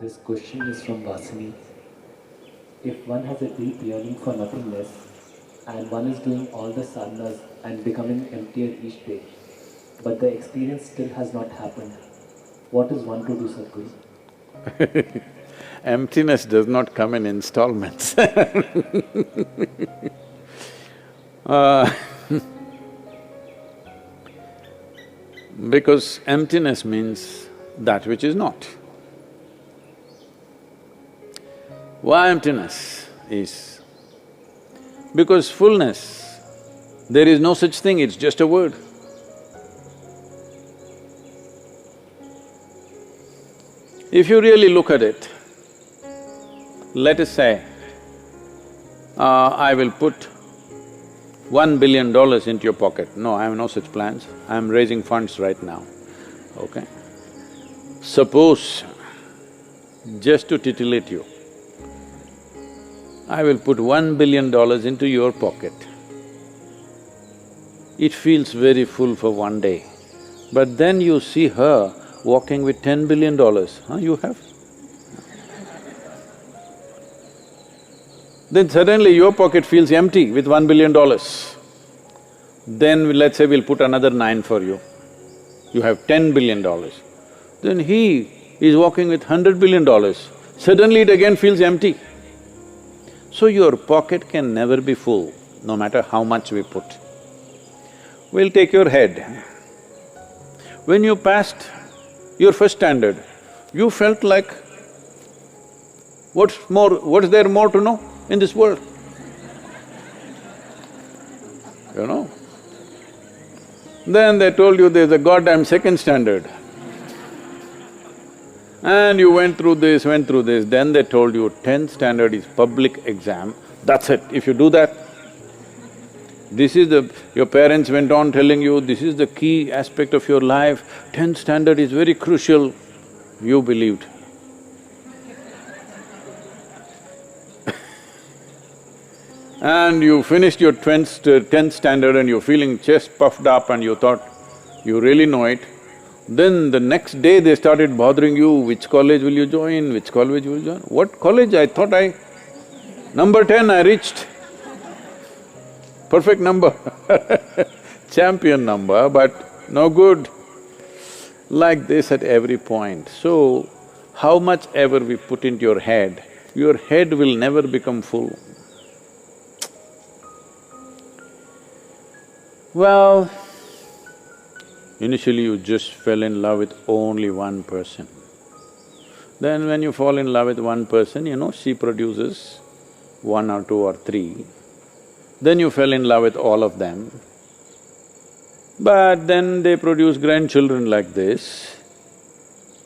This question is from Vasini. If one has a deep yearning for nothingness and one is doing all the sadhanas and becoming emptier each day, but the experience still has not happened, what is one to do, Sadhguru? Emptiness does not come in installments. Uh, because emptiness means that which is not. Why emptiness is? Because fullness, there is no such thing, it's just a word. If you really look at it, let us say, I will put $1 billion into your pocket. No, I have no such plans, I am raising funds right now, okay? Suppose, just to titillate you, I will put $1 billion into your pocket. It feels very full for one day, but then you see her walking with $10 billion, huh, you have? Then suddenly your pocket feels empty with $1 billion. Then let's say we'll put another 9 for you, you have $10 billion. Then he is walking with $100 billion, suddenly it again feels empty. So your pocket can never be full, no matter how much we put. We'll take your head. When you passed your first standard, you felt like, what's there more to know in this world? You know? Then they told you there's a goddamn second standard. And you went through this, then they told you 10th standard is public exam, that's it. If you do that, this is your parents went on telling you, this is the key aspect of your life, 10th standard is very crucial, you believed. And you finished your 10th standard and you're feeling chest puffed up and you thought, you really know it. Then the next day they started bothering you, which college will you join, which college will you join? What college? I thought number 10 I reached. Perfect number champion number, but no good. Like this at every point. So, how much ever we put into your head will never become full. Well, initially you just fell in love with only one person. Then when you fall in love with one person, you know, she produces 1 or 2 or 3. Then you fell in love with all of them. But then they produce grandchildren like this.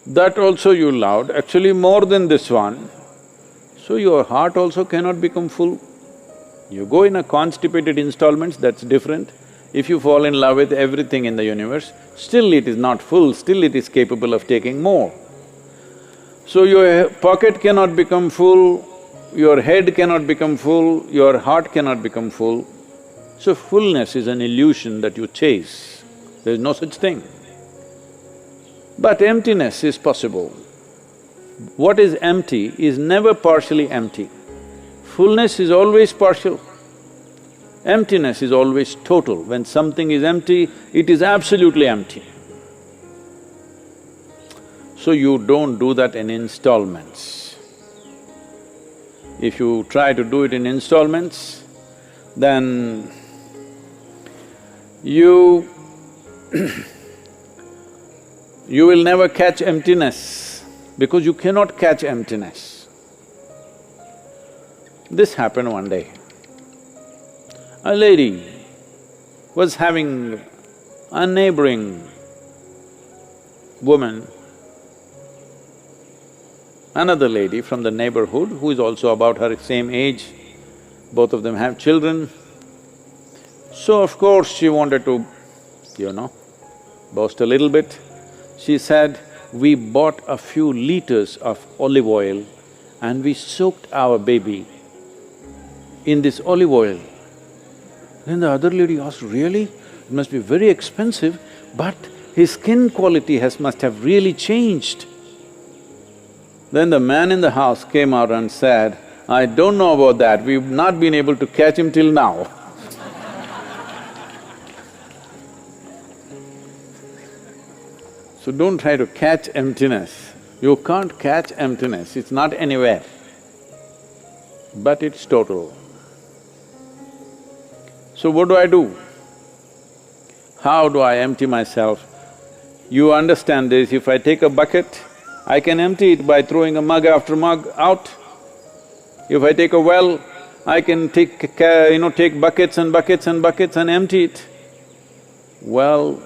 That also you loved, actually more than this one. So your heart also cannot become full. You go in a constipated installments, that's different. If you fall in love with everything in the universe, still it is not full, still it is capable of taking more. So your pocket cannot become full, your head cannot become full, your heart cannot become full. So fullness is an illusion that you chase, there is no such thing. But emptiness is possible. What is empty is never partially empty. Fullness is always partial. Emptiness is always total. When something is empty, it is absolutely empty. So you don't do that in installments. If you try to do it in installments, then you you will never catch emptiness, because you cannot catch emptiness. This happened one day. A lady was having a neighboring woman, another lady from the neighborhood who is also about her same age, both of them have children. So of course she wanted to, you know, boast a little bit. She said, we bought a few liters of olive oil and we soaked our baby in this olive oil. Then the other lady asked, really? It must be very expensive, but his skin quality must have really changed. Then the man in the house came out and said, "I don't know about that, we've not been able to catch him till now." So don't try to catch emptiness. You can't catch emptiness, it's not anywhere, but it's total. So what do? How do I empty myself? You understand this, if I take a bucket, I can empty it by throwing a mug after mug out. If I take a well, I can take buckets and buckets and buckets and empty it. Well,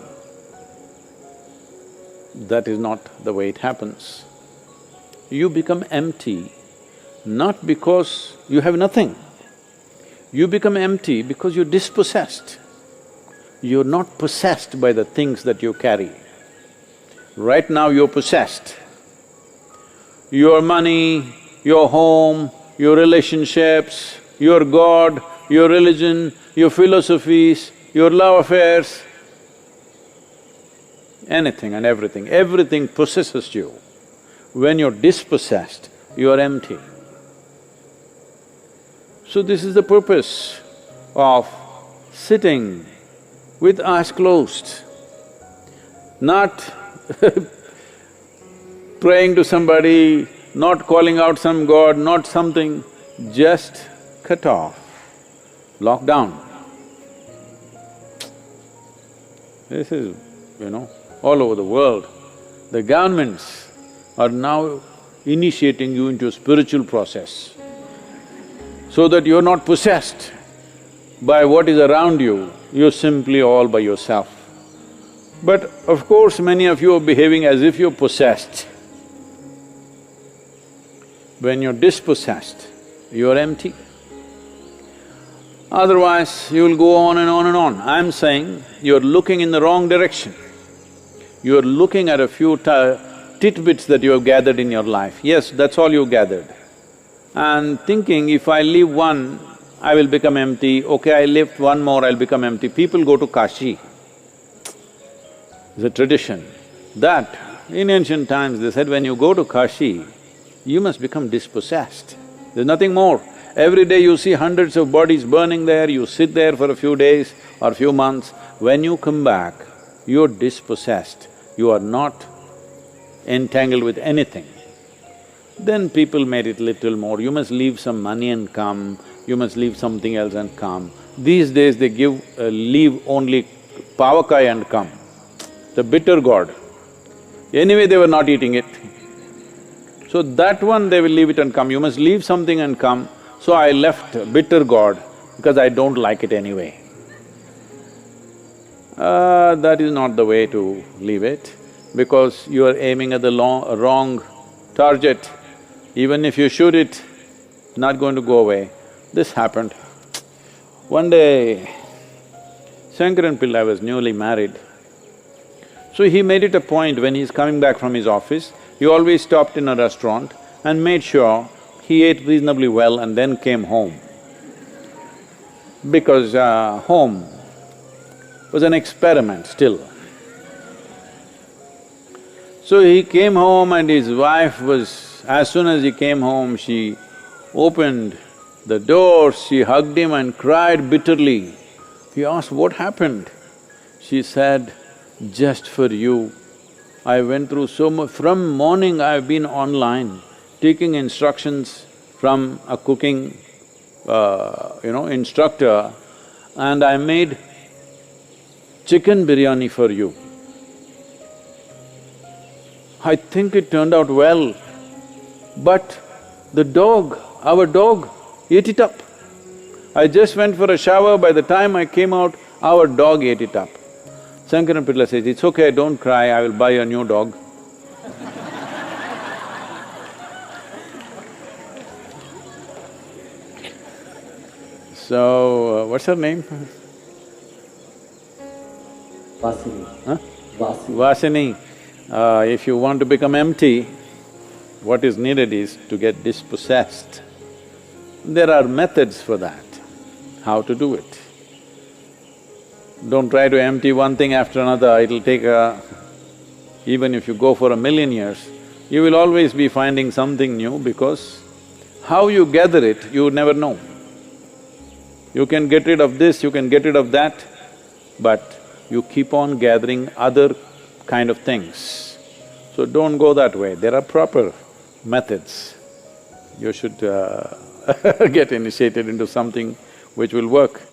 that is not the way it happens. You become empty not because you have nothing. You become empty because you're dispossessed. You're not possessed by the things that you carry. Right now you're possessed. Your money, your home, your relationships, your God, your religion, your philosophies, your love affairs, anything and everything possesses you. When you're dispossessed, you're empty. So this is the purpose of sitting with eyes closed, not praying to somebody, not calling out some god, not something, just cut off, lock down. This is, all over the world, the governments are now initiating you into a spiritual process so that you're not possessed by what is around you, you're simply all by yourself. But of course, many of you are behaving as if you're possessed. When you're dispossessed, you're empty. Otherwise, you'll go on and on and on. I'm saying you're looking in the wrong direction. You're looking at a few tidbits that you have gathered in your life. Yes, that's all you gathered. And thinking, if I leave one, I will become empty, okay, I lift one more, I'll become empty. People go to Kashi. It's a tradition that in ancient times they said when you go to Kashi, you must become dispossessed. There's nothing more. Every day you see hundreds of bodies burning there, you sit there for a few days or few months. When you come back, you're dispossessed, you are not entangled with anything. Then people made it little more, you must leave some money and come, you must leave something else and come. These days they leave only pavakai and come, the bitter gourd. Anyway, they were not eating it. So that one they will leave it and come, you must leave something and come. So I left bitter gourd because I don't like it anyway. That is not the way to leave it, because you are aiming at the wrong target. Even if you shoot it, it's not going to go away. This happened. One day, Shankaran Pillai was newly married. So he made it a point when he's coming back from his office, he always stopped in a restaurant and made sure he ate reasonably well and then came home. Because home was an experiment still. So he came home and his wife was… as soon as he came home, she opened the door, she hugged him and cried bitterly. He asked, "What happened?" She said, "Just for you, I went through so much… from morning I've been online, taking instructions from a cooking, instructor, and I made chicken biryani for you. I think it turned out well, but the dog, our dog, ate it up. I just went for a shower, by the time I came out, our dog ate it up." Shankaran Pillai says, "It's okay, don't cry, I will buy a new dog." So, what's her name? Vasini. Huh? Vasini. Vasini, if you want to become empty, what is needed is to get dispossessed. There are methods for that, how to do it. Don't try to empty one thing after another, it'll take even if you go for 1,000,000 years, you will always be finding something new because how you gather it, you never know. You can get rid of this, you can get rid of that, but you keep on gathering other kind of things. So don't go that way, there are proper methods. You should get initiated into something which will work.